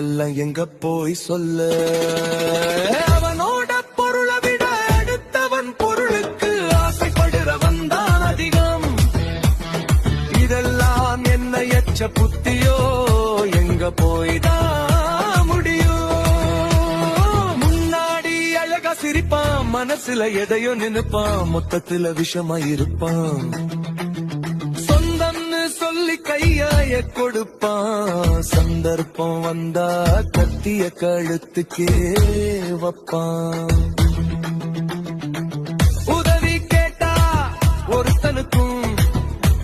எல்லாம் எங்க போய் சொல்ல? அவனோட பொருளை விட அடுத்தவன் பொருளுக்கு ஆசைப்படுறவன் தான் அதிகம். இதெல்லாம் என்ன எச்ச புத்தியோ, எங்க போய்தான் முடியும்? முன்னாடி அழகா சிரிப்பான், மனசுல எதையோ நினைப்பான், மொத்தத்துல விஷமா இருப்பான். சொந்தம்னு சொல்லி கையாய கொடுப்பான், சந்தர்ப்பம் வந்தா கத்திய கழுத்துக்கே வைப்பான். உதவி கேட்டா ஒருத்தனுக்கும்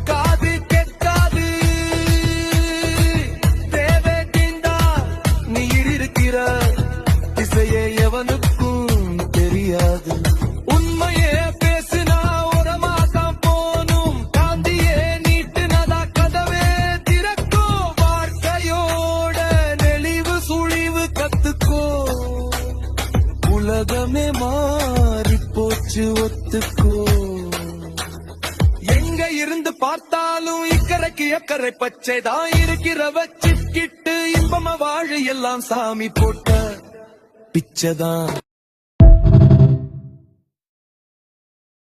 காது கேட்காது, தேவை தீண்டா நீ இருக்கிற திசையே எவனுக்கும் தெரியாது. உண்மையே பேசினா உரமாதான் போனும், காந்தியே நீட்டுனதா கதவே திறக்கும். வாழ்க்கையோட நெளிவு சுழிவு கத்துக்கோ, உலகமே மாறி போச்சு ஒத்துக்கோ. எங்க இருந்து பார்த்தாலும் இக்கரைக்கு அக்கறை பச்சைதான் இருக்கிற வச்சுக்கிட்டு இன்பம வாழ எல்லாம் சாமி போட்ட பிச்சைதான்.